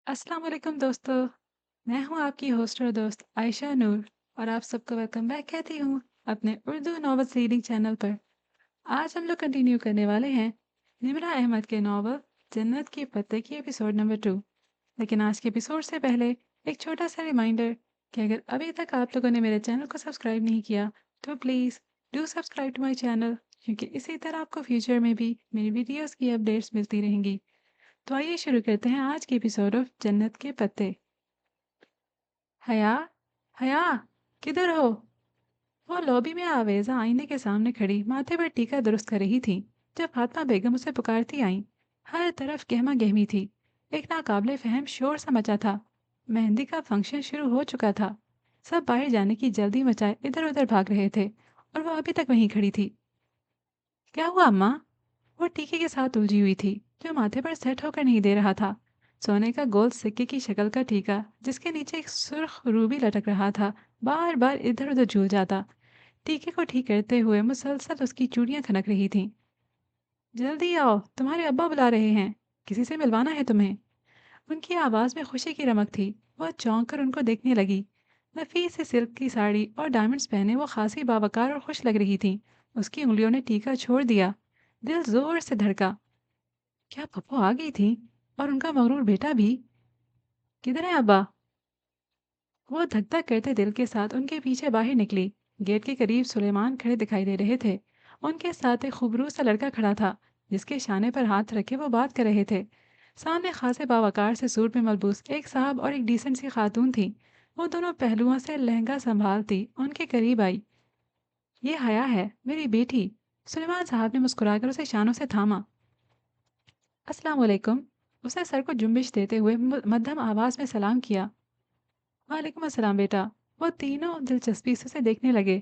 अस्सलाम वालेकुम दोस्तों। मैं हूँ आपकी होस्ट और दोस्त आयशा नूर और आप सबको वेलकम बैक कहती हूँ अपने उर्दू नॉवल्स रीडिंग चैनल पर। आज हम लोग कंटिन्यू करने वाले हैं निमरा अहमद के नॉवल जन्नत के पत्ते की एपिसोड नंबर 2। लेकिन आज के एपिसोड से पहले एक छोटा सा रिमाइंडर कि अगर अभी तक आप लोगों ने मेरे चैनल को सब्सक्राइब नहीं किया तो please do subscribe to my channel, क्योंकि इसी तरह आपको फ्यूचर में भी मेरी वीडियोस की अपडेट्स मिलती रहेंगी। तो आइए शुरू करते हैं आज के एपिसोड ऑफ जन्नत के पत्ते। हया, हया, किधर हो? वो लॉबी में आवेजा आईने के सामने खड़ी माथे पर टीका दुरुस्त कर रही थी जब फातिमा बेगम उसे पुकारती आई। हर तरफ गहमा गहमी थी। एक नाकाबिले फहम शोर सा मचा था। मेहंदी का फंक्शन शुरू हो चुका था। सब बाहर जाने की जल्दी मचाए इधर उधर भाग रहे थे और वो अभी तक वहीं खड़ी थी। क्या हुआ अम्मा? वो टीके के साथ उलझी हुई थी जो माथे पर सेट होकर नहीं दे रहा था। सोने का गोल सिक्के की शक्ल का टीका जिसके नीचे एक सुर्ख रूबी लटक रहा था, बार बार इधर उधर झूल जाता। टीके को ठीक करते हुए मुसलसल उसकी चूड़ियां खनक रही थीं। जल्दी आओ, तुम्हारे अब्बा बुला रहे हैं। किसी से मिलवाना है तुम्हें। उनकी आवाज़ में खुशी की रमक थी। वह चौंक कर उनको देखने लगी। नफीस सी सिल्क की साड़ी और डायमंड्स पहने वो खासी बावकार और खुश लग रही थी। उसकी उंगलियों ने टीका छोड़ दिया। दिल जोर से धड़का। क्या पप्पू आ गई थी? और उनका मगरूर बेटा भी? किधर है अब्बा? वो धक धक करते दिल के साथ उनके पीछे बाहर निकली। गेट के करीब सुलेमान खड़े दिखाई दे रहे थे। उनके साथ एक खूबरूब सा लड़का खड़ा था जिसके शाने पर हाथ रखे वो बात कर रहे थे। सामने खासे बावकार से सूट में मलबूस एक साहब और एक डिसेंट सी खातून थी। वो दोनों पहलुओं से लहंगा संभालती उनके करीब आई। ये हया है, मेरी बेटी। सुलेमान साहब ने मुस्कुराकर उसे शानों से थामा। अस्सलाम वालेकुम। उसने सर को जुम्बिश देते हुए मध्यम आवाज में सलाम किया। वालेकुम अस्सलाम बेटा। वो तीनों दिलचस्पी से उसे देखने लगे।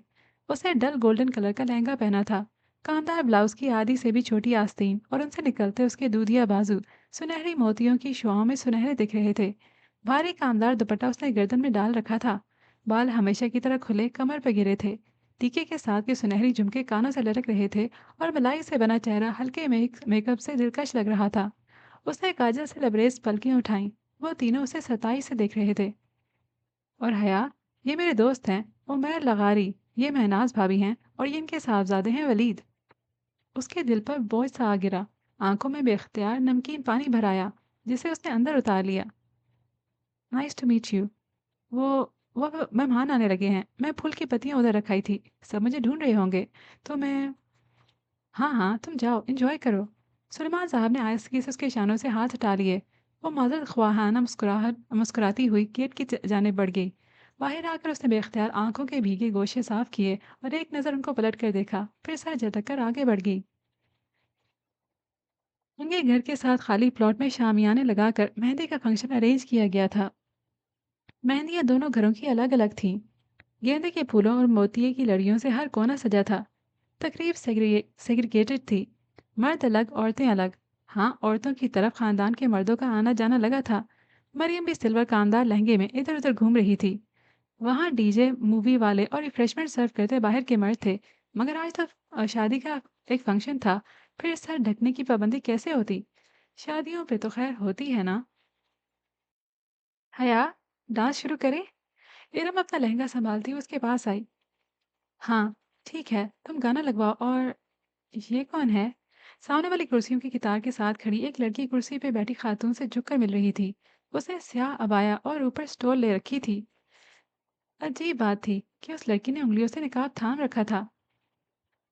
उसने डल गोल्डन कलर का लहंगा पहना था, कांधार ब्लाउज की आधी से भी छोटी आस्तीन और उनसे निकलते उसके दूधिया बाजू सुनहरी मोतियों की शुआओं में सुनहरे दिख रहे थे। भारी कामदार दुपट्टा उसने गर्दन में डाल रखा था। बाल हमेशा की तरह खुले कमर पर गिरे थे। टीके के साथ के सुनहरी झुमके कानों से लटक रहे थे और मलाई से बना चेहरा हल्के मेकअप से दिलकश लग रहा था। उसने काजल से लबरेज पलकें उठाई। वो तीनों उसे सताई से देख रहे थे। और हया, ये मेरे दोस्त हैं उमर लगारी, ये महनाज भाभी हैं और ये इनके साहबजादे हैं वलीद। उसके दिल पर बोझ सा आ गिरा। आंखों में बेख्तियार नमकीन पानी भर आया जिसे उसने अंदर उतार लिया। Nice to meet you. वो वो मेहमान आने लगे हैं। मैं फूल की पत्तियां उधर रखाई थी। सब मुझे ढूंढ रहे होंगे। तो मैं। हाँ हाँ, तुम जाओ एंजॉय करो। सुलेमान साहब ने आहिस्तगी से उसके शानों से हाथ हटा लिए। वो मादर ख्वाहाना मुस्कुराहट मुस्कुराती हुई गेट की जानिब बढ़ गई। बाहर आकर उसने बेख्तियार आंखों के भीगे गोशे साफ किए और एक नज़र उनको पलट कर देखा, फिर सर झटक कर आगे बढ़ गई। उनके घर के साथ खाली प्लॉट में शामियाने लगाकर मेहंदी का फंक्शन अरेंज किया गया था। मेहंदियां दोनों घरों की अलग अलग थीं। गेंदे के फूलों और मोतिये की लड़ियों से हर कोना सजा था। तकरीब सेग्रीगेटेड थी। मर्द अलग, औरतें अलग। हाँ, औरतों की तरफ खानदान के मर्दों का आना जाना लगा था। मरियम भी सिल्वर कामदार लहंगे में इधर उधर घूम रही थी। वहाँ डीजे, मूवी वाले और रिफ्रेशमेंट सर्व करते बाहर के मर्द थे। मगर आज तो शादी का एक फंक्शन था। फिर सर ढकने की पाबंदी कैसे होती? शादियों पे तो खैर होती है ना। हया, डांस शुरू करें? इरम अपना लहंगा संभालती हुई उसके पास आई। हाँ, ठीक है, तुम गाना लगवाओ। और ये कौन है? सामने वाली कुर्सियों की कतार के साथ खड़ी एक लड़की कुर्सी पे बैठी खातून से झुककर मिल रही थी। उसने स्याह अबाया और ऊपर स्टोल ले रखी थी। अजीब बात थी कि उस लड़की ने उंगलियों से निकाब थाम रखा था।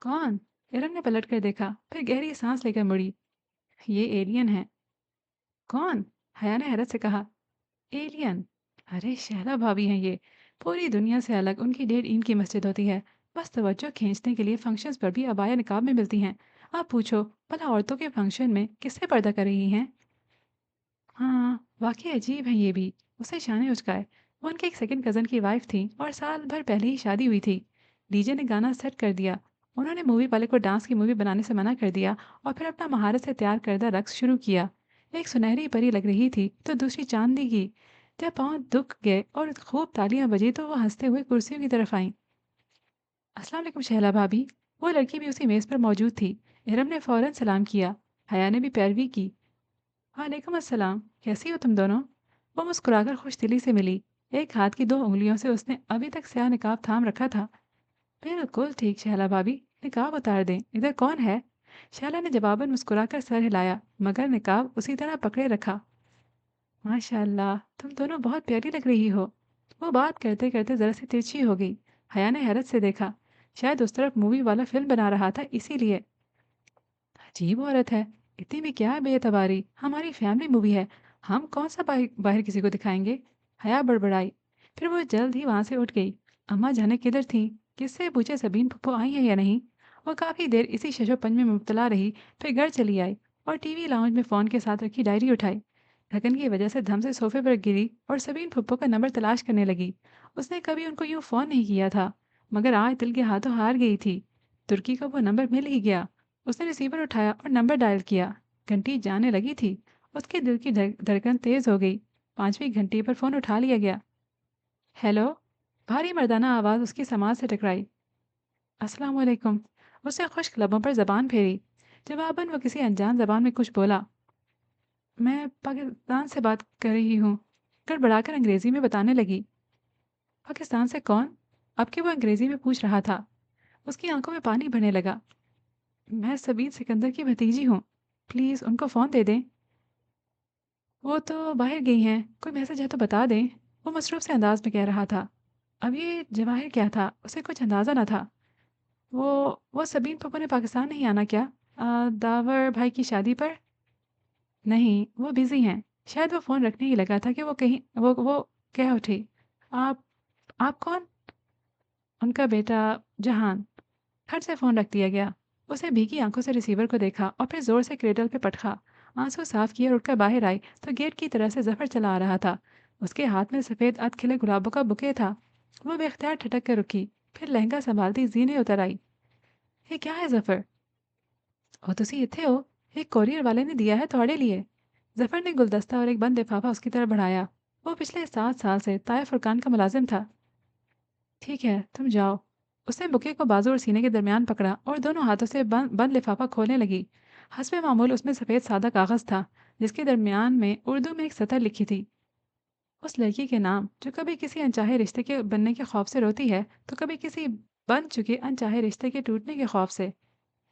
कौन? एरन ने पलट कर देखा, फिर गहरी सांस लेकर मुड़ी। ये एलियन है। कौन? हया ने हैरत से कहा। एलियन? अरे शहला भाभी हैं ये। पूरी दुनिया से अलग उनकी डेढ़ ईंट की मस्जिद होती है। बस तवज्जो खींचने के लिए फंक्शंस पर भी अबाया निकाब में मिलती हैं। आप पूछो, भला औरतों के फंक्शन में किससे पर्दा कर रही हैं? हाँ, वाकई अजीब है ये भी। उसे शाने उचकाए। वो उनके एक सेकंड कजन की वाइफ थी और साल भर पहले ही शादी हुई थी। डीजे ने गाना सेट कर दिया। उन्होंने मूवी वाले को डांस की मूवी बनाने से मना कर दिया और फिर अपना महारत से तैयार करदा रक्स शुरू किया। एक सुनहरी परी लग रही थी तो दूसरी चांदी की। जब पाँव दुख गए और खूब तालियां बजी तो वो हंसते हुए कुर्सियों की तरफ आई। अस्सलाम वालेकुम शहला भाभी। वो लड़की भी उसी मेज पर मौजूद थी। इरम ने फौरन सलाम किया। हया ने भी पैरवी की। वालेकुम अस्सलाम, कैसी हो तुम दोनों? وہ مسکرا کر خوش دلی سے ملی۔ ایک ہاتھ کی 2 انگلیوں سے اس نے ابھی تک سیاہ نقاب تھام رکھا تھا۔ بالکل ٹھیک شہلا بھابھی، نقاب اتار دیں، ادھر کون ہے؟ شہلا نے جواباً مسکرا کر سر ہلایا مگر نقاب اسی طرح پکڑے رکھا۔ ماشاء اللہ تم دونوں بہت پیاری لگ رہی ہو۔ وہ بات کرتے کرتے ذرا سی ترچھی ہو گئی۔ حیا نے حیرت سے دیکھا، شاید اس طرف مووی والا فلم بنا رہا تھا اسی لیے۔ عجیب عورت ہے، اتنی بھی کیا ہے بے اعتباری، ہماری فیملی مووی ہے، ہم کون سا باہر باہر کسی کو دکھائیں گے؟ حیا بڑبڑائی۔ پھر وہ جلد ہی وہاں سے اٹھ گئی۔ اماں جانے کدھر تھیں؟ کس سے پوچھے سبین پھپھو آئی ہیں یا نہیں؟ وہ کافی دیر اسی شش و پنج میں مبتلا رہی، پھر گھر چلی آئی اور ٹی وی لاؤنج میں فون کے ساتھ رکھی ڈائری اٹھائی۔ تھکن کی وجہ سے دھم سے صوفے پر گری اور سبین پھپھو کا نمبر تلاش کرنے لگی۔ اس نے کبھی ان کو یوں فون نہیں کیا تھا، مگر آج دل کے ہاتھوں ہار گئی تھی۔ ترکی کو وہ نمبر مل ہی گیا۔ اس نے ریسیور اٹھایا اور نمبر ڈائل کیا۔ گھنٹی جانے لگی تھی۔ اس کے دل کی دھڑکن تیز ہو گئی۔ 5ویں گھنٹی پر فون اٹھا لیا گیا۔ ہیلو؟ بھاری مردانہ آواز اس کی سماعت سے ٹکرائی۔ السلام علیکم۔ اس نے خشک لبوں پر زبان پھیری۔ جواباً وہ کسی انجان زبان میں کچھ بولا۔ میں پاکستان سے بات کر رہی ہوں، گڑبڑا کر انگریزی میں بتانے لگی۔ پاکستان سے کون؟ اب کہ وہ انگریزی میں پوچھ رہا تھا۔ اس کی آنکھوں میں پانی بھرنے لگا۔ میں سبین سکندر کی بھتیجی ہوں، پلیز ان کو فون دے دیں۔ وہ تو باہر گئی ہیں، کوئی میسج ہے تو بتا دیں، وہ مصروف سے انداز میں کہہ رہا تھا۔ اب یہ جواہر کیا تھا، اسے کچھ اندازہ نہ تھا۔ وہ سبین پپو نے پاکستان نہیں آنا کیا؟ داور بھائی کی شادی پر؟ نہیں، وہ بزی ہیں، شاید وہ فون رکھنے ہی لگا تھا کہ وہ کہہ اٹھی۔ آپ آپ کون؟ ان کا بیٹا جہان۔ کھٹ سے فون رکھ دیا گیا۔ اسے بھیگی آنکھوں سے ریسیور کو دیکھا اور پھر زور سے کریڈل پہ پٹکا۔ آنسو صاف کیے اور اٹھ کر باہر آئی تو گیٹ کی طرف سے ظفر چلا آ رہا تھا۔ اس کے ہاتھ میں سفید اد کھلے گلابوں کا بکے تھا۔ وہ بے اختیار ٹھٹک کر رکی، پھر لہنگا سنبھالتی زینے اتر آئی۔ یہ کیا ہے ظفر؟ وہ تسی اتھے ہو، ایک کوریئر والے نے دیا ہے تھوڑے لیے۔ ظفر نے گلدستہ اور ایک بند لفافہ اس کی طرف بڑھایا۔ وہ پچھلے 7 سال سے طائف فرقان کا ملازم تھا۔ ٹھیک ہے تم جاؤ۔ اس نے بکے کو بازو اور سینے کے درمیان پکڑا اور دونوں ہاتھوں سے بند لفافہ کھولنے لگی۔ حسب معمول اس میں سفید سادہ کاغذ تھا جس کے درمیان میں اردو میں ایک سطر لکھی تھی۔ اس لڑکی کے نام جو کبھی کسی انچاہے رشتے کے بننے کے خوف سے روتی ہے تو کبھی کسی بن چکے انچاہے رشتے کے ٹوٹنے کے خوف سے۔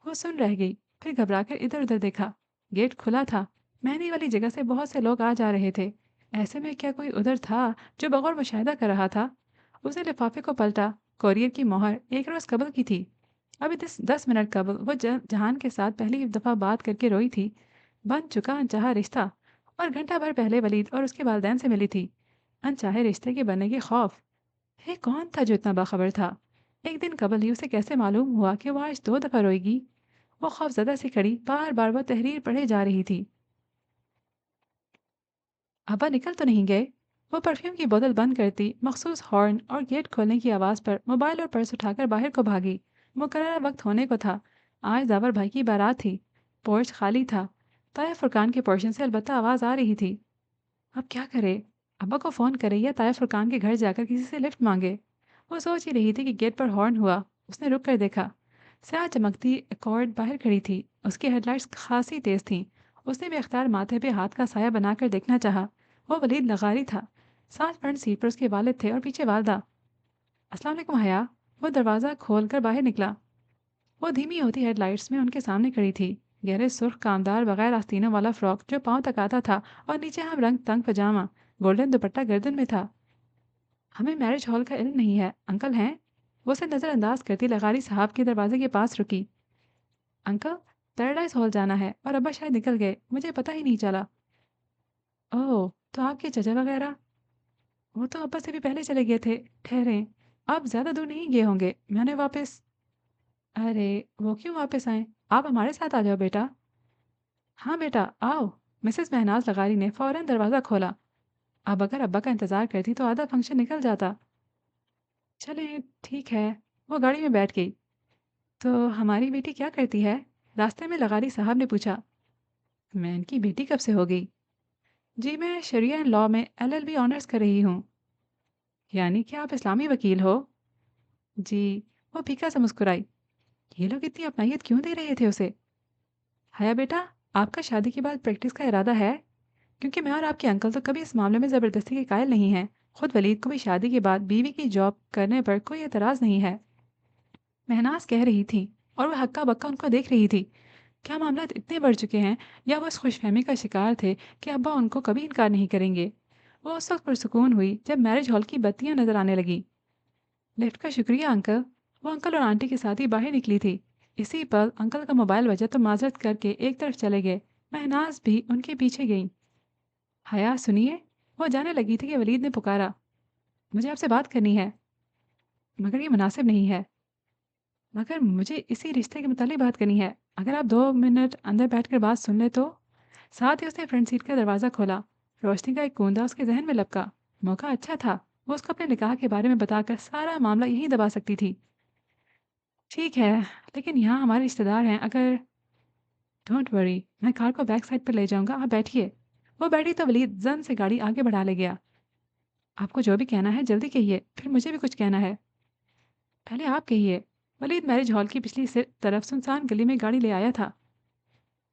وہ سن رہ گئی، پھر گھبرا کر ادھر ادھر دیکھا۔ گیٹ کھلا تھا۔ مہندی والی جگہ سے بہت سے لوگ آ جا رہے تھے۔ ایسے میں کیا کوئی ادھر تھا جو بغور مشاہدہ کر رہا تھا؟ اس نے لفافے کو پلٹا۔ کوریئر کی مہر ایک روز قبل کی تھی۔ ابھی 10 منٹ قبل وہ جہان کے ساتھ پہلی دفعہ بات کر کے روئی تھی۔ بن چکا انچاہا رشتہ، اور گھنٹہ بھر پہلے ولید اور اس کے والدین سے ملی تھی۔ انچاہے رشتے کے بننے کے خوف۔ یہ کون تھا جو اتنا باخبر تھا؟ ایک دن قبل ہی اسے کیسے معلوم ہوا کہ وہ آج 2 دفعہ روئے گی؟ وہ خوف زدہ سی کھڑی بار بار وہ تحریر پڑھے جا رہی تھی۔ ابا نکل تو نہیں گئے؟ وہ پرفیوم کی بوتل بند کرتی مخصوص ہارن اور گیٹ کھولنے کی آواز پر موبائل اور پرس اٹھا کر باہر کو بھاگی۔ مقررہ وقت ہونے کو تھا۔ آج داور بھائی کی بارات تھی۔ پورچ خالی تھا۔ طائف فرقان کے پورشن سے البتہ آواز آ رہی تھی۔ اب کیا کرے؟ ابا کو فون کرے یا طائف فرقان کے گھر جا کر کسی سے لفٹ مانگے؟ وہ سوچ ہی رہی تھی کہ گیٹ پر ہارن ہوا۔ اس نے رک کر دیکھا۔ سیاہ چمکتی ایکورڈ باہر کھڑی تھی۔ اس کی ہیڈ لائٹس خاصی تیز تھیں۔ اس نے بے اختیار ماتھے پہ ہاتھ کا سایہ بنا کر دیکھنا چاہا۔ وہ ولید لغاری تھا۔ ساتھ فرنٹ سیٹ پر اس کے والد تھے اور پیچھے والدہ۔ السلام علیکم حیا۔ وہ دروازہ کھول کر باہر نکلا۔ وہ دھیمی ہوتی ہیڈ لائٹس میں ان کے سامنے کھڑی تھی۔ گہرے سرخ کامدار بغیر آستینوں والا فراک جو پاؤں تک آتا تھا اور نیچے ہم رنگ تنگ پجامہ، گولڈن دوپٹہ گردن میں تھا۔ ہمیں میرج ہال کا علم نہیں ہے، انکل ہیں؟ وہ اسے نظر انداز کرتی لغاری صاحب کے دروازے کے پاس رکی۔ انکل، پیراڈائز ہال جانا ہے اور ابا شاید نکل گئے، مجھے پتہ ہی نہیں چلا۔ اوہ، تو آپ کے چچا وغیرہ؟ وہ تو ابا سے بھی پہلے چلے گئے تھے۔ ٹھہریں، آپ زیادہ دور نہیں گئے ہوں گے، میں نے واپس… ارے وہ کیوں واپس آئیں؟ آپ ہمارے ساتھ آ جاؤ بیٹا۔ ہاں بیٹا آؤ۔ مسز مہناز لغاری نے فوراً دروازہ کھولا۔ اب اگر ابا کا انتظار کرتی تو آدھا فنکشن نکل جاتا۔ چلیں ٹھیک ہے۔ وہ گاڑی میں بیٹھ گئی۔ تو ہماری بیٹی کیا کرتی ہے؟ راستے میں لغاری صاحب نے پوچھا۔ میں ان کی بیٹی کب سے ہو گئی؟ جی میں شریعہ لاء میں LLB آنرز کر رہی ہوں۔ یعنی کہ آپ اسلامی وکیل ہو؟ جی۔ وہ پھیکا سا مسکرائی۔ یہ لوگ اتنی اپنائیت کیوں دے رہے تھے اسے؟ حیا بیٹا، آپ کا شادی کے بعد پریکٹس کا ارادہ ہے؟ کیونکہ میں اور آپ کے انکل تو کبھی اس معاملے میں زبردستی کے قائل نہیں ہیں۔ خود ولید کو بھی شادی کے بعد بیوی کی جاب کرنے پر کوئی اعتراض نہیں ہے۔ مہناز کہہ رہی تھی اور وہ ہکا بکا ان کو دیکھ رہی تھی۔ کیا معاملات اتنے بڑھ چکے ہیں یا وہ اس خوش فہمی کا شکار تھے کہ ابا ان کو کبھی انکار نہیں کریں گے؟ وہ اس وقت پرسکون ہوئی جب میرج ہال کی بتیاں نظر آنے لگی۔ لفٹ کا شکریہ انکل۔ وہ انکل اور آنٹی کے ساتھ ہی باہر نکلی تھی۔ اسی پل انکل کا موبائل بجا تو معذرت کر کے ایک طرف چلے گئے۔ مہناز بھی ان کے پیچھے گئی۔ حیا سنیے، وہ جانے لگی تھی کہ ولید نے پکارا، مجھے آپ سے بات کرنی ہے مگر یہ مناسب نہیں ہے، مگر مجھے اسی رشتے کے متعلق بات کرنی ہے، اگر آپ 2 منٹ اندر بیٹھ کر بات سن لیں تو۔ ساتھ ہی اس نے فرنٹ سیٹ کا دروازہ کھولا۔ روشنی کا ایک گوندا اس کے ذہن میں لپکا۔ موقع اچھا تھا، وہ اس کو اپنے نکاح کے بارے میں بتا کر سارا معاملہ یہیں دبا سکتی تھی۔ ٹھیک ہے، لیکن یہاں ہمارے رشتے دار ہیں، اگر… ڈونٹ وری، میں کار کو بیک سائڈ پر لے جاؤں گا، آپ بیٹھیے۔ وہ بیٹھی تو ولید زن سے گاڑی آگے بڑھا لے گیا۔ آپ کو جو بھی کہنا ہے جلدی کہیے، پھر مجھے بھی کچھ کہنا ہے۔ پہلے آپ کہیے۔ ولید میرج ہال کی پچھلی طرف سنسان گلی میں گاڑی لے آیا تھا۔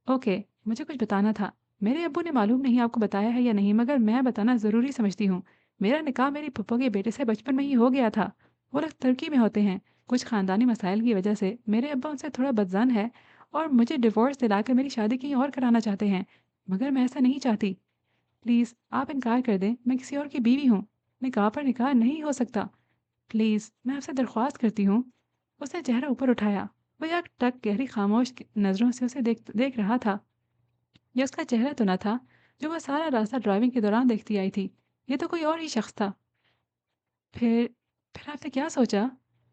اوکے، مجھے کچھ بتانا تھا۔ میرے ابو نے معلوم نہیں آپ کو بتایا ہے یا نہیں، مگر میں بتانا ضروری سمجھتی ہوں۔ میرا نکاح میری پھپھو کے بیٹے سے بچپن میں ہی ہو گیا تھا۔ وہ لوگ ترکی میں ہوتے ہیں۔ کچھ خاندانی مسائل کی وجہ سے میرے ابا ان سے تھوڑا بدظن ہے اور مجھے ڈیورس دلا کر میری شادی کہیں اور کرانا چاہتے ہیں، مگر میں ایسا نہیں چاہتی۔ پلیز آپ انکار کر دیں، میں کسی اور کی بیوی ہوں۔ نکاح پر نکاح نہیں ہو سکتا۔ پلیز میں آپ سے درخواست کرتی ہوں۔ اس نے چہرہ اوپر اٹھایا۔ وہ یک ٹک گہری خاموش نظروں سے اسے دیکھ رہا تھا۔ یہ اس کا چہرہ تو نہ تھا جو وہ سارا راستہ ڈرائیونگ کے دوران دیکھتی آئی تھی، یہ تو کوئی اور ہی شخص تھا۔ پھر پھر آپ نے کیا سوچا؟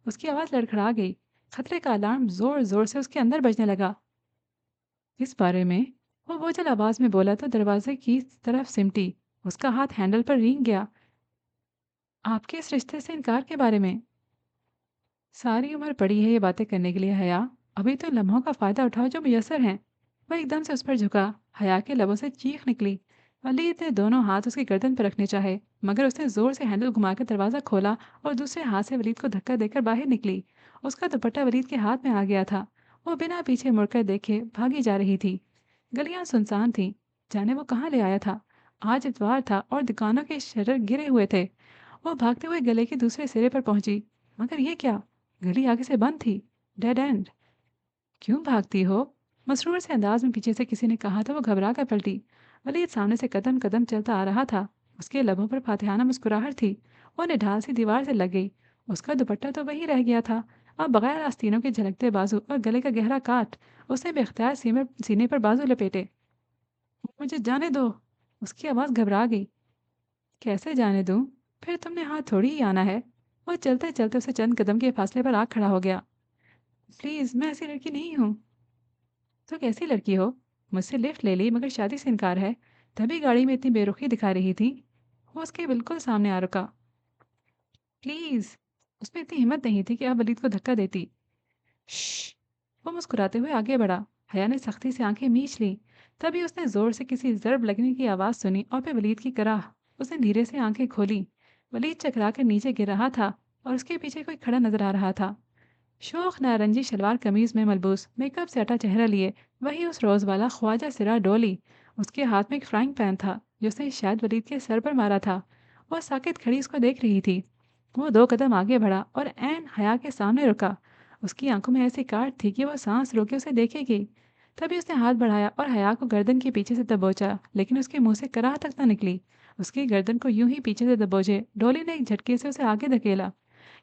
اس کی آواز لڑکھڑا گئی۔ خطرے کا الارم زور زور سے اس کے اندر بجنے لگا۔ اس بارے میں وہ بوجھل آواز میں بولا تو دروازے کی طرف سمٹی۔ اس کا ہاتھ ہینڈل پر رینگ گیا۔ آپ کے اس رشتے سے انکار کے بارے میں؟ ساری عمر پڑی ہے یہ باتیں کرنے کے لیے حیا، ابھی تو لمحوں کا فائدہ اٹھاؤ جو میسر ہیں۔ وہ ایک دم سے اس پر جھکا۔ حیا کے لبوں سے چیخ نکلی۔ ولید نے دونوں ہاتھ اس کی گردن پر رکھنے چاہے، مگر اس نے زور سے ہینڈل گھما کر دروازہ کھولا اور دوسرے ہاتھ سے ولید کو دھکا دے کر باہر نکلی۔ اس کا دوپٹہ ولید کے ہاتھ میں آ گیا تھا۔ وہ بنا پیچھے مڑ کر دیکھے بھاگی جا رہی تھی۔ گلیاں سنسان تھیں، جانے وہ کہاں لے آیا تھا۔ آج اتوار تھا اور دکانوں کے شٹر گرے ہوئے تھے۔ وہ بھاگتے ہوئے گلے کے دوسرے سرے پر پہنچی، مگر یہ کیا؟ گلی آگے سے بند تھی، ڈیڈ اینڈ۔ کیوں بھاگتی ہو؟ مسرور سے انداز میں پیچھے سے کسی نے کہا تو وہ گھبرا کر پلٹی۔ ولید سامنے سے قدم قدم چلتا آ رہا تھا۔ اس کے لبوں پر فاتحانہ مسکراہٹ تھی۔ وہ نڈھال سی دیوار سے لگ گئی۔ اس کا دوپٹہ تو وہی رہ گیا تھا، اب بغیر آستینوں کے جھلکتے بازو اور گلے کا گہرا کاٹ۔ اس نے بے اختیار سینے پر بازو لپیٹے۔ مجھے جانے دو۔ اس کی آواز گھبرا گئی۔ کیسے جانے دوں؟ پھر تم نے ہاتھ تھوڑی ہی آنا ہے۔ وہ چلتے چلتے اسے چند قدم کے فاصلے پر آ کھڑا ہو گیا۔ پلیز، میں ایسی لڑکی نہیں ہوں۔ تو کیسی لڑکی ہو؟ مجھ سے لفٹ لے لی مگر شادی سے انکار ہے، تبھی گاڑی میں اتنی بے رخی دکھا رہی تھی۔ وہ اس کے بالکل سامنے آ رکا۔ پلیز۔ اس میں اتنی ہمت نہیں تھی کہ آپ ولید کو دھکا دیتی۔ شش۔ وہ مسکراتے ہوئے آگے بڑھا۔ حیا نے سختی سے آنکھیں میچ لی۔ تبھی اس نے زور سے کسی ضرب لگنے کی آواز سنی اور پھر ولید کی کراہ۔ اس نے دھیرے سے آنکھیں کھولی۔ ولید چکرا کر نیچے گر رہا تھا اور اس کے پیچھے کوئی کھڑا نظر آ رہا تھا۔ شوخ نارنجی شلوار قمیض میں ملبوس، میک اپ سے اٹا چہرہ لیے، وہی اس روز والا خواجہ سرا ڈولی۔ اس کے ہاتھ میں ایک فرائنگ پین تھا جو اس نے شاید ولید کے سر پر مارا تھا۔ وہ ساکت کھڑی اس کو دیکھ رہی تھی۔ وہ 2 قدم آگے بڑھا اور عین حیا کے سامنے رکا۔ اس کی آنکھوں میں ایسی کاٹ تھی کہ وہ سانس روکے اسے دیکھے گی۔ تبھی اس نے ہاتھ بڑھایا اور حیا کو گردن کے پیچھے سے دبوچا، لیکن اس کے منہ سے کراہ تک نہ نکلی۔ اس کی گردن کو یوں ہی پیچھے سے دبوچے ڈولی نے ایک جھٹکے سے اسے آگے دھکیلا۔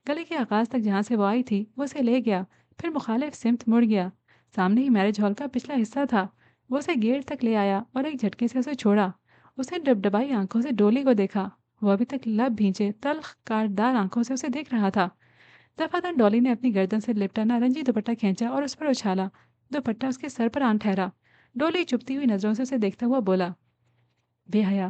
گلے کے آغاز تک جہاں سے وہ آئی تھی وہ اسے لے گیا، پھر مخالف سمت مڑ گیا۔ سامنے ہی میرج ہال کا پچھلا حصہ تھا۔ وہ اسے گیٹ تک لے آیا اور ایک جھٹکے سے اسے چھوڑا۔ اس نے ڈبڈبائی آنکھوں سے ڈولی کو دیکھا۔ وہ ابھی تک لب بھینچے تلخ کاٹدار آنکھوں سے اسے دیکھ رہا تھا۔ دفعتاً ڈولی نے اپنی گردن سے لپٹا نارنجی دوپٹہ کھینچا اور اس پر اچھالا۔ دوپٹہ اس کے سر پر آن ٹھہرا۔ ڈولی چپتی ہوئی نظروں سے اسے دیکھتا ہوا بولا، بے حیا۔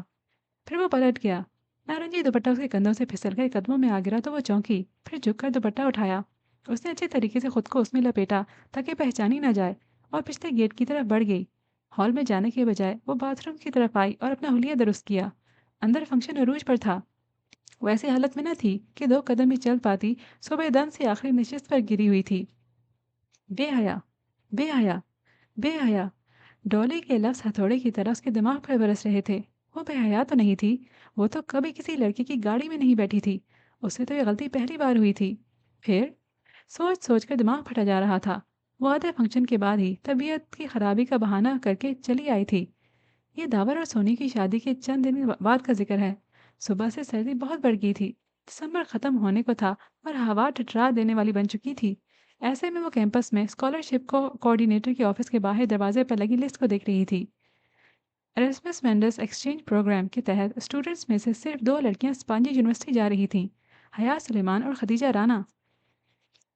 پھر وہ پلٹ گیا۔ نارنجی دوپٹہ اس کے کندھوں سے پھسل کر قدموں میں آ گرا تو وہ چونکی، پھر جھک کر دوپٹہ اٹھایا۔ اس نے اچھے طریقے سے خود کو اس میں لپیٹا تاکہ پہچانی نہ جائے اور پچھلے گیٹ کی طرف بڑھ گئی۔ ہال میں جانے کے بجائے وہ باتھ روم کی طرف آئی اور اپنا حلیہ درست کیا۔ اندر فنکشن عروج پر تھا۔ وہ ایسی حالت میں نہ تھی کہ 2 قدم ہی چل پاتی، صبح دن سے آخری نشست پر گری ہوئی تھی۔ بے حیا، بے حیا، بے حیا۔ ڈولی کے لفظ ہتھوڑے کی طرح اس کے دماغ پر برس رہے تھے۔ वो बेहया तो नहीं थी। वो तो कभी किसी लड़के की गाड़ी में नहीं बैठी थी। उससे तो ये गलती पहली बार हुई थी। फिर सोच सोच कर दिमाग फटा जा रहा था। वो आधे फंक्शन के बाद ही तबीयत की खराबी का बहाना करके चली आई थी। ये दावर और सोनी की शादी के चंद दिन बाद का जिक्र है। सुबह से सर्दी बहुत बढ़ गई थी। दिसंबर खत्म होने को था और हवा ठठरा देने वाली बन चुकी थी। ऐसे में वो कैंपस में स्कॉलरशिप को कोऑर्डिनेटर के ऑफिस के बाहर दरवाजे पर लगी लिस्ट को देख रही थी। एरasmus मेंडस एक्सचेंज प्रोग्राम के तहत स्टूडेंट्स में से सिर्फ दो लड़कियां स्पांजी यूनिवर्सिटी जा रही थीं, हया सुलेमान और खदीजा राना।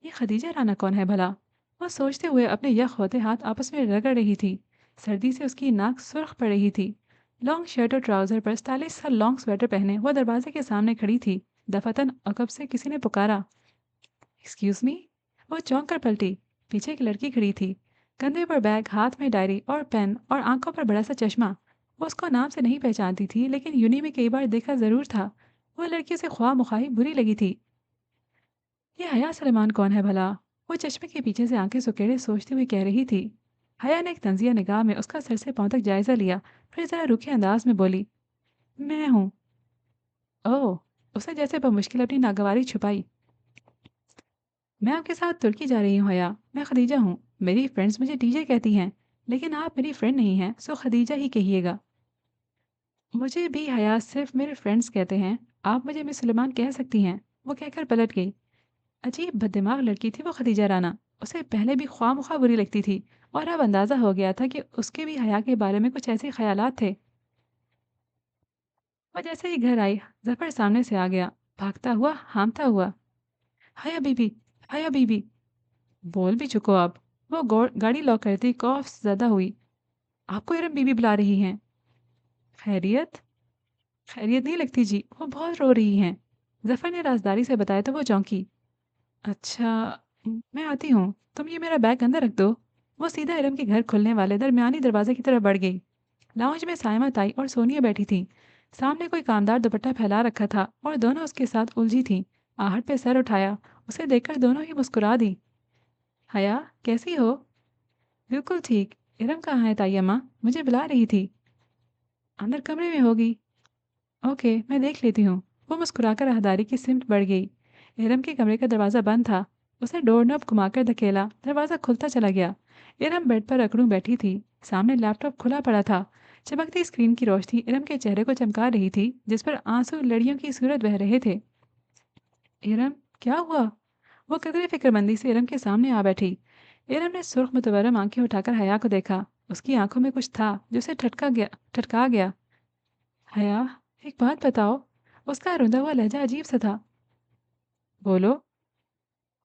ये खदीजा राना कौन है भला? वो सोचते हुए अपने यख होते हाथ आपस में रगड़ रही थी। सर्दी से उसकी नाक सुर्ख पड़ रही थी। लॉन्ग शर्ट और ट्राउजर पर स्टाइलिश सा लॉन्ग स्वेटर पहने वो दरवाजे के सामने खड़ी थी। दफातन अकब से किसी ने पुकारा, एक्सक्यूज मी। वो चौंक कर पलटी। पीछे एक लड़की खड़ी थी, कंधे पर बैग, हाथ में डायरी और पेन और आंखों पर बड़ा सा चश्मा। वो उसको नाम से नहीं पहचानती थी, लेकिन यूनी में कई बार देखा जरूर था। वो लड़की उसे ख्वाह मुखाई बुरी लगी थी। ये हया सलमान कौन है भला? वो चश्मे के पीछे से आंखें सुकेड़े सोचती हुई कह रही थी। हया ने एक तंजिया निगाह में उसका सर से पांव तक जायजा लिया, फिर जरा रुखे अंदाज में बोली, मैं हूँ। ओह। उसने जैसे बमुश्किल अपनी नागवारी छुपाई। मैं आपके साथ तुर्की जा रही हूँ हया। मैं खदीजा हूँ। मेरी फ्रेंड्स मुझे टीजे कहती हैं, लेकिन आप मेरी फ्रेंड नहीं हैं, सो खदीजा ही कहिएगा। मुझे भी हया सिर्फ मेरे फ्रेंड्स कहते हैं। आप मुझे मिस सुलेमान कह सकती हैं। वो कहकर पलट गई। अजीब बददिमाग लड़की थी वो खदीजा राना। उसे पहले भी ख्वाह बुरी लगती थी, और अब अंदाजा हो गया था कि उसके भी हया के बारे में कुछ ऐसे ख्यालात थे। वो जैसे ही घर आई, जफर सामने से आ गया, भागता हुआ, हामता हुआ। हया बीबी, हया बीबी। बोल भी चुको आप। वो गाड़ी लॉक करती कॉफ ज्यादा हुई। आपको इरम बीबी बुला रही हैं। खैरियत? खैरियत नहीं लगती जी, वो बहुत रो रही हैं। जफर ने राजदारी से बताया तो वो चौंकी। अच्छा, मैं आती हूँ, तुम ये मेरा बैग अंदर रख दो। वो सीधा इरम के घर खुलने वाले दरमियानी दरवाजे की तरफ बढ़ गई। लाउंज में साइमा ताई और सोनिया बैठी थी। सामने कोई कामदार दुपट्टा फैला रखा था और दोनों उसके साथ उलझी थीं। आहट पे सर उठाया। उसे देखकर दोनों ही मुस्कुरा दी। हया, कैसी हो? बिल्कुल ठीक। इरम कहाँ है ताई अम्मा? मुझे बुला रही थी। अंदर कमरे में होगी। ओके, मैं देख लेती हूँ। वो मुस्कुराकर राहदारी की सिमट बढ़ गई। इरम के कमरे का दरवाज़ा बंद था। उसने डोर नॉब घुमाकर धकेला, दरवाज़ा खुलता चला गया। इरम बेड पर अकड़ू बैठी थी। सामने लैपटॉप खुला पड़ा था। चमकती स्क्रीन की रोशनी इरम के चेहरे को चमका रही थी, जिस पर आंसू लड़ियों की सूरत बह रहे थे। इरम, क्या हुआ? वो कदरे फिक्रमंदी से इरम के सामने आ बैठी। इरम ने सुर्ख मुतवरम आंखें उठाकर हया को देखा। उसकी आंखों में कुछ था जो उसे ठटका गया। हया, एक बात बताओ। उसका रुंधा हुआ लहजा अजीब सा था। बोलो।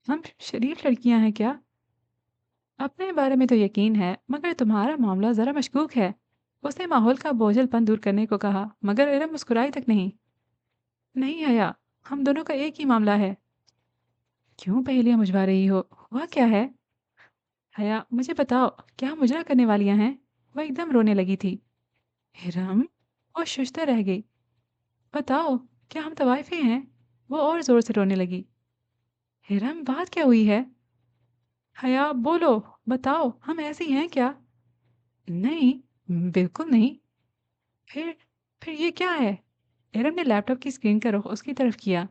हम शरीफ लड़कियां हैं क्या? अपने बारे में तो यकीन है, मगर तुम्हारा मामला जरा मशकूक है। उसने माहौल का बोझलपन दूर करने को कहा, मगर इरम मुस्कुराई तक नहीं। नहीं हया, हम दोनों का एक ही मामला है। क्यों पहेलियां बुझवा रही हो? वह क्या है? हया, मुझे बताओ, क्या हम मुजरा करने वालियां हैं? वह एकदम रोने लगी थी। हिरम। वो शुश्ता रह गई। बताओ, क्या हम तवाइफे हैं? वो और जोर से रोने लगी। हिरम, बात क्या हुई है? हया, बोलो, बताओ, हम ऐसी हैं क्या? नहीं, बिल्कुल नहीं। फिर फिर ये क्या है? हिरम ने लैपटॉप की स्क्रीन का रुख उसकी तरफ किया।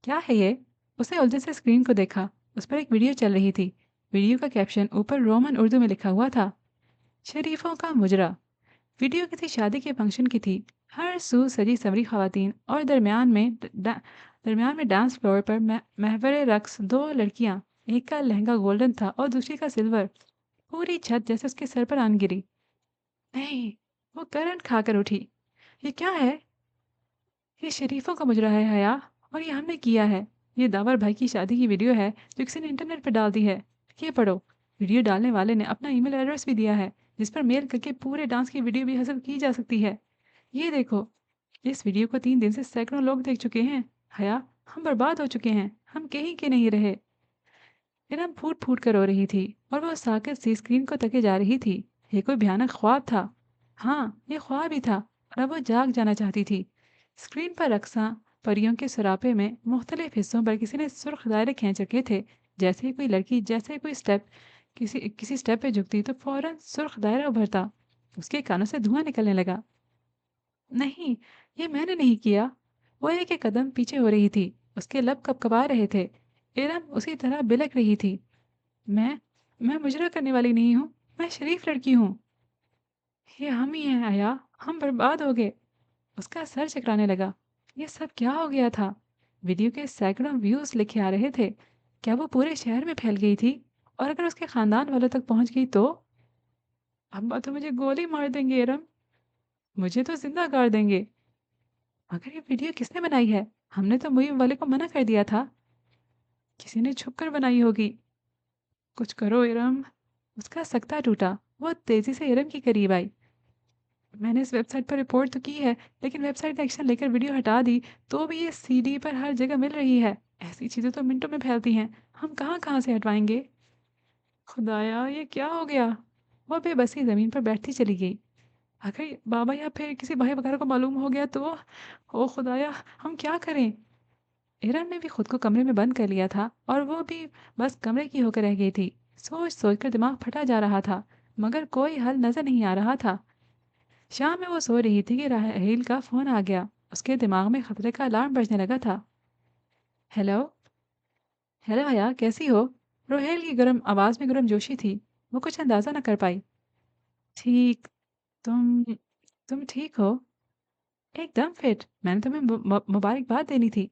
क्या है ये? उसने उलझे से स्क्रीन को देखा। उस पर एक वीडियो चल रही थी। वीडियो का कैप्शन ऊपर रोमन उर्दू में लिखा हुआ था, शरीफों का मुजरा। वीडियो किसी शादी के फंक्शन की थी। हर सू सजी संवरी खवातीन और दरमियान में डांस फ्लोर पर महवरे रक्स दो लड़कियां। एक का लहंगा गोल्डन था और दूसरी का सिल्वर। पूरी छत जैसे उसके सर पर आन गिरी। नहीं। वो करंट खाकर उठी। ये क्या है? ये शरीफों का मुजरा है हया, और ये हमने किया है। ये दावर भाई की शादी की वीडियो है जो किसी ने इंटरनेट पर डाल दी है। ये पढ़ो। वीडियो डालने वाले ने अपना ईमेल एड्रेस भी दिया है, जिस पर मेल करके पूरे डांस की वीडियो भी हासिल की जा सकती है। ये देखो। इस वीडियो को 3 दिन से सैकड़ों लोग देख चुके हैं। हया, हम बर्बाद हो चुके हैं, हम कहीं के नहीं रहे। इरम फूट फूट कर रो रही थी, और वो साकित सी स्क्रीन को तके जा रही थी। ये कोई भयानक ख्वाब था। हाँ, ये ख्वाब ही था, और अब वो जाग जाना चाहती थी। स्क्रीन पर रक्सा परियों के सुरापे में मुख्तलिफ हिस्सों पर किसी ने सुर्ख दायरे खींच रखे थे। जैसे ही कोई लड़की जैसे कोई स्टेप किसी किसी स्टेप पे झुकती तो फौरन सुर्ख दायरा उभरता। उसके कानों से धुआं निकलने लगा। नहीं, ये मैंने नहीं किया। वो एक एक कदम पीछे हो रही थी। उसके लब कँपकँपा रहे थे। इरम उसी तरह बिलख रही थी। मैं मैं मुजरा करने वाली नहीं हूँ। मैं शरीफ लड़की हूँ। ये हम ही हैं आया, हम बर्बाद हो गए। उसका सर चकराने लगा। ये सब क्या हो गया था? वीडियो के सैकड़ों व्यूज़ लिखे आ रहे थे। क्या वो पूरे शहर में फैल गई थी? और अगर उसके खानदान वालों तक पहुंच गई तो? अब्बा तो मुझे गोली मार देंगे इरम। मुझे तो जिंदा गाड़ देंगे। मगर ये वीडियो किसने बनाई है? हमने तो मुहिम वाले को मना कर दिया था। किसी ने छुप कर बनाई होगी। कुछ करो इरम। उसका सकता टूटा। वो तेजी से इरम के करीब आई। मैंने इस वेबसाइट पर रिपोर्ट तो की है, लेकिन वेबसाइट ने एक्शन लेकर वीडियो हटा दी, तो भी ये सीडी पर हर जगह मिल रही है। ऐसी चीज़ें तो मिनटों में फैलती हैं। हम कहाँ-कहाँ से हटवाएँगे? खुदाया, ये क्या हो गया? वो बेबसी ज़मीन पर बैठती चली गई। अगर ये बाबा या फिर किसी भाई वगैरह को मालूम हो गया तो? ओ खुदाया, हम क्या करें? इरम ने भी खुद को कमरे में बंद कर लिया था और वो भी बस कमरे की होकर रह गई थी। सोच-सोच कर दिमाग फटा जा रहा था, मगर कोई हल नज़र नहीं आ रहा था। शाम में वो सो रही थी कि राहेल का फोन आ गया। उसके दिमाग में खतरे का अलार्म बजने लगा था। हेलो। हेलो हया, कैसी हो? रोहेल की गर्म आवाज में गर्म जोशी थी। वो कुछ अंदाजा न कर पाई। ठीक। तुम तुम ठीक हो? एकदम फिट। मैंने तुम्हें मुबारकबाद देनी थी।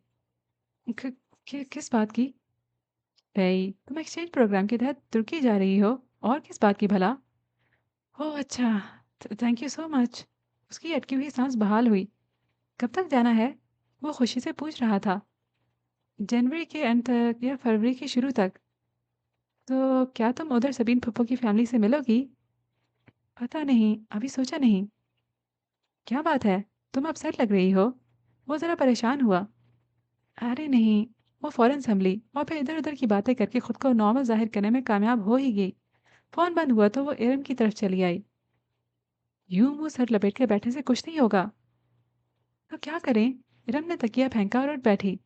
कि, किस बात की? भाई, तुम एक्सचेंज प्रोग्राम के तहत तुर्की जा रही हो। और किस बात की भला? ओह अच्छा। Thank you so much. उसकी अटकी हुई सांस बहाल हुई। कब तक जाना है? वो खुशी से पूछ रहा था। जनवरी के एंड तक या फरवरी के शुरू तक। तो क्या तुम उधर सबीन फूफो की फैमिली से मिलोगी? पता नहीं, अभी सोचा नहीं। क्या बात है? तुम अपसेट लग रही हो। वो ज़रा परेशान हुआ। अरे नहीं। वो फौरन संभली और फिर इधर उधर की बातें करके खुद को नॉर्मल जाहिर करने में कामयाब हो ही गई। फोन बंद हुआ तो वो इरम की तरफ चली आई। यूं मुंह सर लपेट कर बैठने से कुछ नहीं होगा। तो क्या करें? इरम ने तकिया फेंका और उठ बैठी।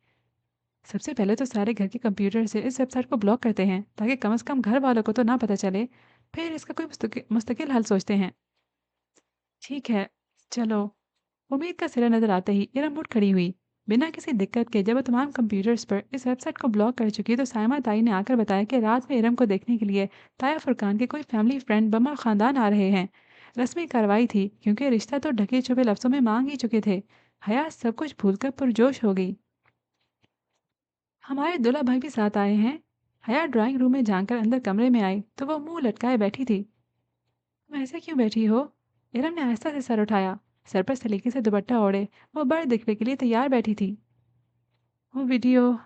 सबसे पहले तो सारे घर के कंप्यूटर से इस वेबसाइट को ब्लॉक करते हैं, ताकि कम से कम घर वालों को तो ना पता चले। फिर इसका कोई मुस्तकिल हल सोचते हैं। ठीक है, चलो। उम्मीद का सिरा नजर आते ही इरम उठ खड़ी हुई। बिना किसी दिक्कत के जब वो तमाम कंप्यूटर्स पर इस वेबसाइट को ब्लॉक कर चुकी तो साइमा ताई ने आकर बताया कि रात में इरम को देखने के लिए ताया फुरकान के कोई फैमिली फ्रेंड बमा खानदान आ रहे हैं। रस्मी कार्रवाई थी, क्योंकि रिश्ता तो ढके छुपे लफ्जों में मांग ही चुके थे। हया सब कुछ भूलकर पुरजोश हो गई। हमारे दूल्हा भाई भी साथ आए हैं। हया ड्राइंग रूम में झांक कर अंदर कमरे में आई तो वो मुंह लटकाए बैठी थी। तुम ऐसे क्यों बैठी हो? इरम ने आहिस्ता से सर उठाया। सर पर सलीके से दुपट्टा ओढ़े वो बड़ दिखने के लिए तैयार बैठी थी। वो वीडियो।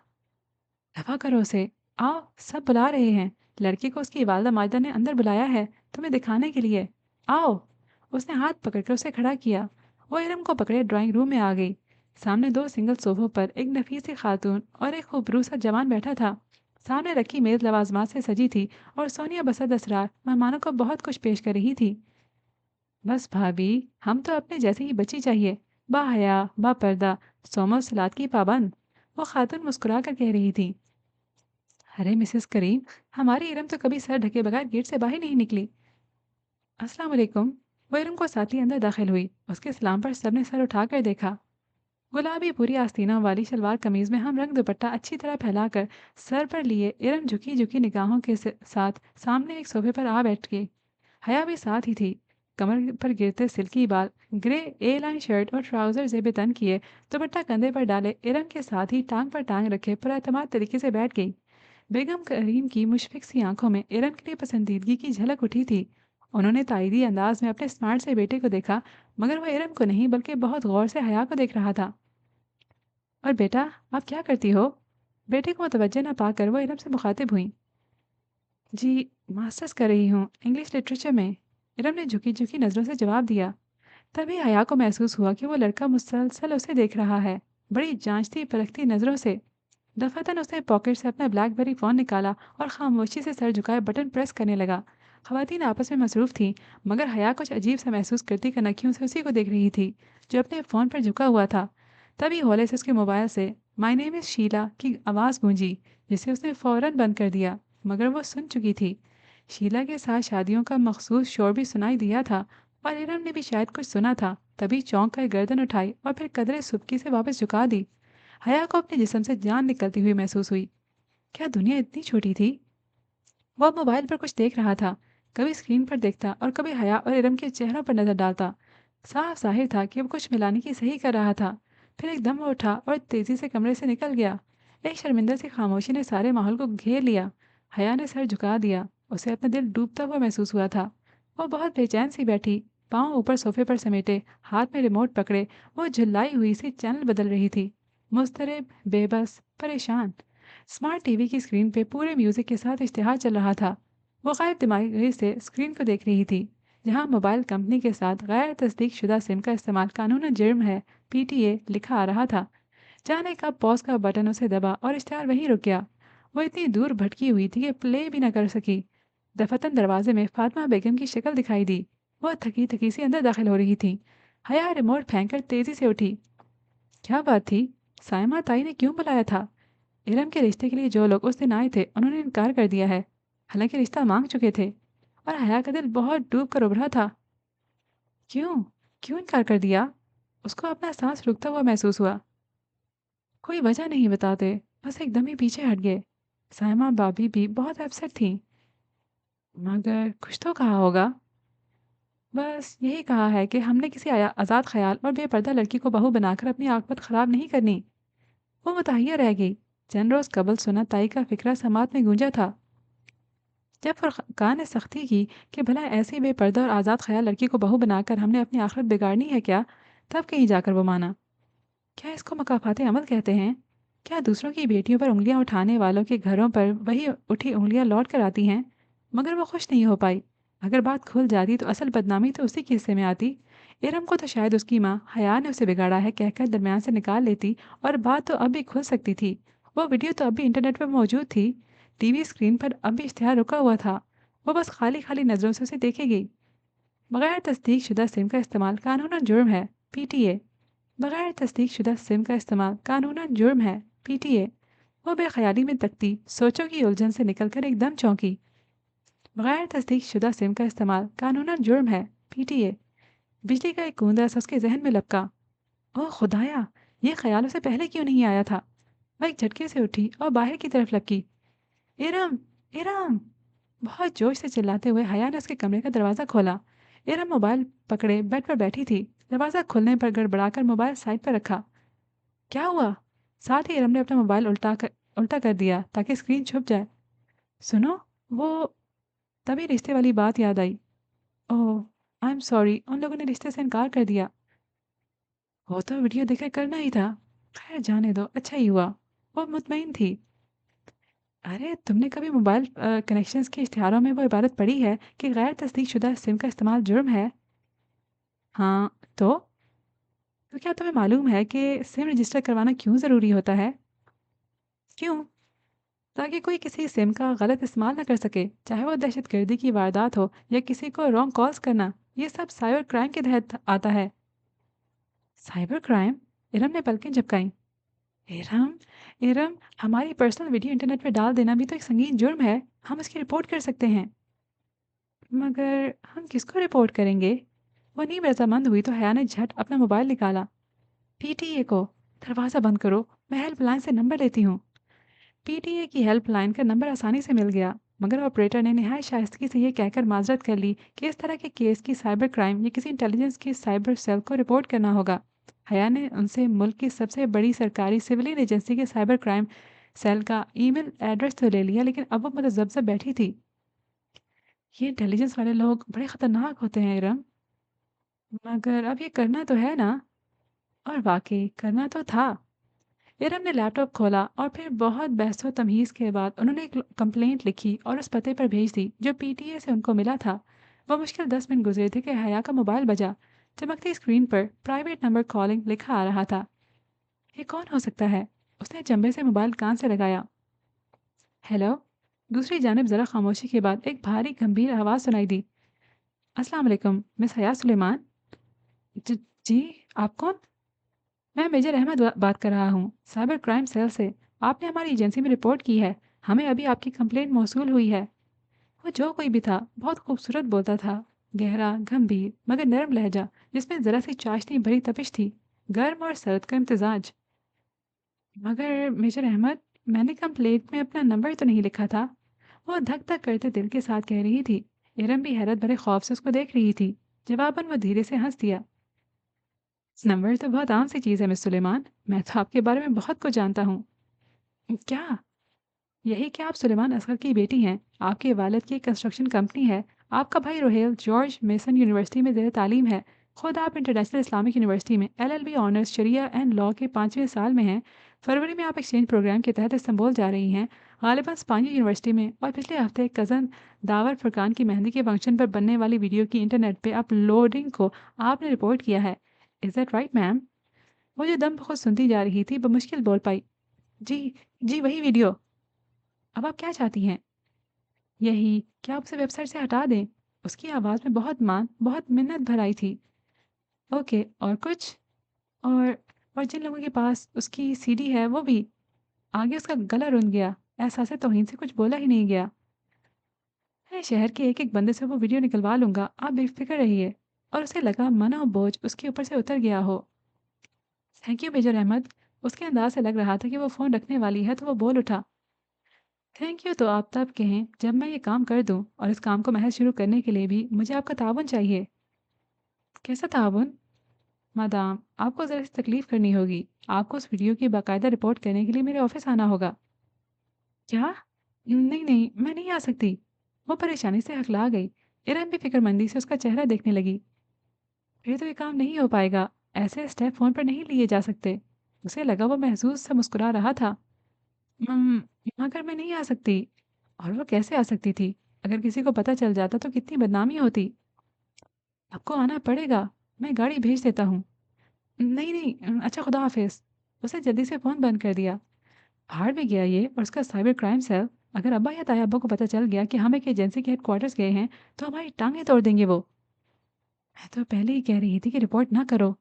दफा करो उसे। आओ, सब बुला रहे हैं। लड़की को उसकी वालदा माजदा ने अंदर बुलाया है, तुम्हें दिखाने के लिए। आओ। उसने हाथ पकड़कर उसे खड़ा किया। वो इरम को पकड़े ड्राइंग रूम में आ गई। सामने दो सिंगल सोफों पर एक नफीसी खातून और एक खूबरूप सा जवान बैठा था। सामने रखी मेज लवाजमात से सजी थी और सोनिया बसर असरार मेहमानों को बहुत कुछ पेश कर रही थी। बस भाभी, हम तो अपने जैसी ही बच्ची चाहिए। बाहया, बापर्दा, सोमो सलाद की पाबंद। वो खातून मुस्कुरा कर कह रही थी। अरे मिसेस करीम, हमारी इरम तो कभी सर ढके बगैर गेट से बाहर नहीं निकली। अस्सलाम वालेकुम। वो इरम को साथ ही अंदर दाखिल हुई। उसके सलाम पर सबने सर उठाकर देखा। गुलाबी पूरी आस्तीनों वाली शलवार कमीज में हम रंग दुपट्टा अच्छी तरह फैलाकर सर पर लिए इरम झुकी झुकी निगाहों के साथ सामने एक सोफे पर आ बैठ गई। हया भी साथ ही थी। कमर पर गिरते सिल्की बाल, ग्रे ए लाइन शर्ट और ट्राउजर जेब तन किए, दुपट्टा कंधे पर डाले इरम के साथ ही टांग पर टांग रखे पुरएतमाद तरीके से बैठ गई। बेगम करीम की मुशफिक सी आंखों में इरम के लिए पसंदीदगी की झलक उठी थी। उन्होंने ताइदी अंदाज में अपने स्मार्ट से बेटे को देखा, मगर वह इरम को नहीं बल्कि बहुत गौर से हया को देख रहा था। और बेटा, आप क्या करती हो? बेटे को मुतवज्जो न पाकर वो इरम से मुखातिब हुई। जी, मास्टर्स कर रही हूँ इंग्लिश लिटरेचर में। इरम ने झुकी झुकी नज़रों से जवाब दिया। तभी हया को महसूस हुआ कि वो लड़का मुसलसल उसे देख रहा है, बड़ी जांचती परखती नज़रों से। दफातन उसने पॉकेट से अपना ब्लैकबेरी फ़ोन निकाला और खामोशी से सर झुकाए बटन प्रेस करने लगा। खवातीन आपस में मसरूफ़ थीं, मगर हया कुछ अजीब सा महसूस करती कनखियों से उसी को देख रही थी, जो अपने फ़ोन पर झुका हुआ था। तभी हौले से उसके मोबाइल से माय नेम इज़ शीला की आवाज़ गूंजी, जिसे उसने फ़ौरन बंद कर दिया, मगर वो सुन चुकी थी। शीला के साथ शादियों का मखसूस शोर भी सुनाई दिया था और इरम ने भी शायद कुछ सुना था। तभी चौंक कर गर्दन उठाई और फिर कदरे सुबकी से वापस झुका दी। हया को अपने जिस्म से जान निकलती हुई महसूस हुई। क्या दुनिया इतनी छोटी थी? वह मोबाइल पर कुछ देख रहा था, कभी स्क्रीन पर देखता और कभी हया और इरम के चेहरों पर नजर डालता। साफ जाहिर था कि वो कुछ मिलाने की सही कर रहा था। फिर एकदम वो उठा और तेजी से कमरे से निकल गया। एक शर्मिंदा सी खामोशी ने सारे माहौल को घेर लिया। हया ने सर झुका दिया, उसे अपना दिल डूबता हुआ महसूस हुआ था। वो बहुत बेचैन सी बैठी, पाँव ऊपर सोफे पर समेटे, हाथ में रिमोट पकड़े, वो झुल्लाई हुई सी चैनल बदल रही थी। मुस्तरब, बेबस, परेशान। स्मार्ट टीवी की स्क्रीन पे पूरे म्यूजिक के साथ इश्तिहार चल रहा था। वो गायब दिमागी से स्क्रीन को देख रही थी, जहां मोबाइल कंपनी के साथ गैर तस्दीक शुदा सिम का इस्तेमाल कानूनन जुर्म है, पीटीए लिखा आ रहा था। जाने कब पॉज का बटन उसे दबा और इश्तिहार वहीं रुक गया। वो इतनी दूर भटकी हुई थी कि प्ले भी न कर सकी। दफातन दरवाजे में फातिमा बेगम की शक्ल दिखाई दी। वो थकी थकी सी अंदर दाखिल हो रही थी। हया रिमोट फेंक कर तेजी से उठी। क्या बात थी? साइमा ताई ने क्यों बुलाया था? इरम के रिश्ते के लिए जो लोग उस दिन आए थे उन्होंने इनकार कर दिया है, हालांकि रिश्ता मांग चुके थे। और हया का दिल बहुत डूब कर उभरा था। क्यों? क्यों इनकार कर दिया? उसको अपना सांस रुकता हुआ महसूस हुआ। कोई वजह नहीं बताते, बस एकदम ही पीछे हट गए। साइमा भाभी भी बहुत अपसेट थी। मगर कुछ तो कहा होगा। बस यही कहा है कि हमने किसी आज़ाद ख्याल और बेपर्दा लड़की को बहू बनाकर अपनी आकबत खराब नहीं करनी। वो मुतहैया रह गई। चंद रोज कबल सुना ताई का फिक्रा समात में गूंजा था। जब फुरकान ने सख्ती की कि भला ऐसी बेपर्दा और आज़ाद ख्याल लड़की को बहू बनाकर हमने अपनी आखिरत बिगाड़नी है क्या, तब कहीं जाकर वो माना। क्या इसको मकाफाते अमल कहते हैं? क्या दूसरों की बेटियों पर उंगलियां उठाने वालों के घरों पर वही उठी उंगलियां लौट कर आती हैं? मगर वो खुश नहीं हो पाई। अगर बात खुल जाती तो असल बदनामी तो उसी के हिस्से में आती। इरम को तो शायद उसकी माँ हया ने उसे बिगाड़ा है कहकर दरमियान से निकाल लेती, और बात तो अब भी खुल सकती थी। वो वीडियो तो अब भी इंटरनेट पर मौजूद थी। टीवी स्क्रीन पर अब भी इश्तिहार रुका हुआ था। वो बस खाली खाली नज़रों से उसे देखेगी। बगैर तस्दीक शुदा सिम का इस्तेमाल कानूनन जुर्म है, पीटीए। बगैर तस्दीक शुदा सिम का इस्तेमाल कानूनन जुर्म है, पीटीए। वो बेख्याली में तकती सोचों की उलझन से निकलकर एकदम चौंकी। बगैर तस्दीक शुदा सिम का इस्तेमाल कानूनन जुर्म है, पीटीए। बिजली का एक कूंदा सा उसके जहन में लपका। ओह खुदाया, ये ख्याल उसे पहले क्यों नहीं आया था? वह एक झटके से उठी और बाहर की तरफ लपकी। इरम, इरम! बहुत जोश से चिल्लाते हुए हया ने उसके कमरे का दरवाज़ा खोला। इरम मोबाइल पकड़े बेड पर बैठी थी। दरवाज़ा खुलने पर गड़बड़ाकर मोबाइल साइड पर रखा। क्या हुआ? साथ ही इरम ने अपना मोबाइल उल्टा कर दिया ताकि स्क्रीन छुप जाए। सुनो, वो तभी रिश्ते वाली बात याद आई। ओह! आई एम सॉरी, उन लोगों ने रिश्ते से इनकार कर दिया। वो तो वीडियो देखकर करना ही था। खैर जाने दो, अच्छा ही हुआ। वो मुतमईन थी। अरे तुमने कभी मोबाइल कनेक्शंस के इश्तिहारों में वो इबारत पढ़ी है कि गैर तस्दीकशुदा सिम का इस्तेमाल जुर्म है? हाँ, तो? तो क्या तुम्हें मालूम है कि सिम रजिस्टर करवाना क्यों ज़रूरी होता है? क्यों? ताकि कोई किसी सिम का गलत इस्तेमाल ना कर सके, चाहे वो दहशतगर्दी की वारदात हो या किसी को रॉन्ग कॉल्स करना। ये सब साइबर क्राइम के तहत आता है। Cyber crime? इरम ने पलकें झपकाईं। इरम, इरम, हमारी पर्सनल वीडियो इंटरनेट पे डाल देना भी तो एक संगीन जुर्म है। हम इसकी रिपोर्ट कर सकते हैं। मगर हम किसको रिपोर्ट करेंगे? वो नींद रजामंद हुई तो हया ने झट अपना मोबाइल निकाला। पीटीए को। दरवाज़ा बंद करो, मैं हेल्पलाइन से नंबर लेती हूँ। पीटीए की हेल्पलाइन का नंबर आसानी से मिल गया, मगर ऑपरेटर ने नहायत शाइस्तगी से यह कहकर माजरत कर ली कि इस तरह के केस की साइबर क्राइम या किसी इंटेलिजेंस की साइबर सेल को रिपोर्ट करना होगा। हया ने उनसे मुल्क की सबसे बड़ी सरकारी सिविलियन एजेंसी के साइबर क्राइम सेल का ईमेल एड्रेस तो ले लिया, लेकिन अब वो मुतज़ब्ज़ब बैठी थी। ये इंटेलिजेंस वाले लोग बड़े ख़तरनाक होते हैं इरम। मगर अब ये करना तो है ना? और वाक़ई करना तो था। इरम ने लैपटॉप खोला और फिर बहुत बहस व तमहीज़ के बाद उन्होंने एक कंप्लेंट लिखी और उस पते पर भेज दी जो पीटीए से उनको मिला था। वो मुश्किल 10 मिनट गुजरे थे कि हया का मोबाइल बजा। चमकती स्क्रीन पर प्राइवेट नंबर कॉलिंग लिखा आ रहा था। ये कौन हो सकता है? उसने चंबे से मोबाइल कान से लगाया। हेलो। दूसरी जानब ज़रा खामोशी के बाद एक भारी गंभीर आवाज़ सुनाई दी। अस्सलाम वालेकुम, मिस हया सुलेमान। ज जी, आप कौन? मैं मेजर अहमद बात कर रहा हूँ, साइबर क्राइम सेल से। आपने हमारी एजेंसी में रिपोर्ट की है। हमें अभी आपकी कंप्लेंट मौसूल हुई है। वो जो कोई भी था बहुत खूबसूरत बोलता था। गहरा, गंभीर मगर नरम लहजा जिसमें जरा सी चाशनी भरी तपिश थी, गर्म और सर्द का इम्तिजाज। मगर मेजर अहमद, मैंने कंप्लेंट में अपना नंबर तो नहीं लिखा था। वो धक धक करते दिल के साथ कह रही थी। इरम भी हैरत भरे खौफ से उसको देख रही थी। जवाबन वो धीरे से हंस दिया। नंबर तो बहुत आम सी चीज़ है मिस सुलेमान, मैं तो आपके बारे में बहुत कुछ जानता हूँ। क्या? यही कि आप सुलेमान असगर की बेटी हैं, आपके वालिद की एक कंस्ट्रक्शन कंपनी है, आपका भाई रोहेल जॉर्ज मेसन यूनिवर्सिटी में ज़ेर तालीम है, खुद आप इंटरनेशनल इस्लामिक यूनिवर्सिटी में एलएलबी ऑनर्स शरिया एंड लॉ के 5वें साल में हैं, फरवरी में आप एक्सचेंज प्रोग्राम के तहत इस्तांबुल जा रही हैं, गालिबा स्पानिया यूनिवर्सिटी में, और पिछले हफ्ते कज़न दावर फुरकान की मेहंदी के फंक्शन पर बनने वाली वीडियो की इंटरनेट पे अपलोडिंग को आपने रिपोर्ट किया है। Is that right ma'am? वो जो दम खुद सुनती जा रही थी बमुश्किल बोल पाई। जी, जी वही वीडियो। अब आप क्या चाहती हैं? यही, क्या आप उसे वेबसाइट से हटा दें? उसकी आवाज़ में बहुत मान, बहुत मिन्नत भर आई थी। ओके, और कुछ? और और जिन लोगों के पास उसकी सीडी है वो भी। आगे उसका गला रुन गया। एहसास तौहीन से कुछ बोला ही नहीं गया। मैं शहर के एक-एक बंदे से वो वीडियो निकलवा लूँगा, आप बेफ़िक्र रहिए। और उसे लगा मना और बोझ उसके ऊपर से उतर गया हो। Thank you major Ahmad. उसके अंदाज़ से लग रहा था कि वो फ़ोन रखने वाली है तो वो बोल उठा। थैंक यू तो आप तब कहें जब मैं ये काम कर दूँ, और इस काम को महज़ शुरू करने के लिए भी मुझे आपका ताउन चाहिए। कैसा ताउन? मादाम, आपको ज़रा सी तकलीफ़ करनी होगी। आपको उस वीडियो की बाकायदा रिपोर्ट करने के लिए मेरे ऑफ़िस आना होगा। क्या? नहीं, नहीं, मैं नहीं आ सकती। वो परेशानी से हकला गई। इरम भी फ़िक्रमंदी से उसका चेहरा देखने लगी। फिर तो ये काम नहीं हो पाएगा। ऐसे स्टेप फ़ोन पर नहीं लिए जा सकते। उसे लगा वो महज़ूज़ सा मुस्कुरा रहा था। उम, मगर मैं नहीं आ सकती। और वो कैसे आ सकती थी? अगर किसी को पता चल जाता तो कितनी बदनामी होती। आपको आना पड़ेगा। मैं गाड़ी भेज देता हूँ। नहीं, नहीं, अच्छा खुदा हाफ़िज़। उसने जल्दी से फ़ोन बंद कर दिया। भाड़ में गया ये और उसका साइबर क्राइम सेल। अगर अब्बा या ताया अब्बा को पता चल गया कि हम एक एजेंसी के हेडक्वार्टर्स गए हैं, तो हमारी टाँगें तोड़ देंगे वो। मैं तो पहले ही कह रही थी कि रिपोर्ट ना करो।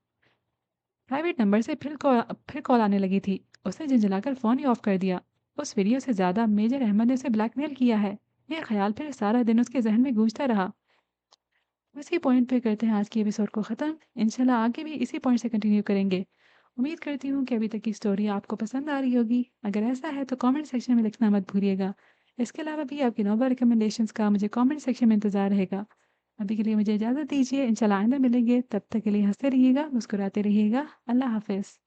प्राइवेट नंबर से फिर कॉल आने लगी थी। उसने झुंझलाकर फ़ोन ही ऑफ कर दिया। उस वीडियो से ज़्यादा मेजर अहमद ने उसे ब्लैकमेल किया है। ये ख़्याल फिर सारा दिन उसके ज़हन में गूंजता रहा। इसी पॉइंट पे करते हैं आज की एपिसोड को ख़त्म। इंशाल्लाह आगे भी इसी पॉइंट से कंटिन्यू करेंगे। उम्मीद करती हूँ कि अभी तक की स्टोरी आपको पसंद आ रही होगी। अगर ऐसा है तो कमेंट सेक्शन में लिखना मत भूलिएगा। इसके अलावा भी आपकी नोबल रिकमेंडेशंस का मुझे कमेंट सेक्शन में इंतज़ार रहेगा। अभी के लिए मुझे इजाज़त दीजिए। इंशाल्लाह आइंदा मिलेंगे। तब तक के लिए हँसते रहिएगा, मुस्कुराते रहिएगा। अल्लाह हाफ़िज़।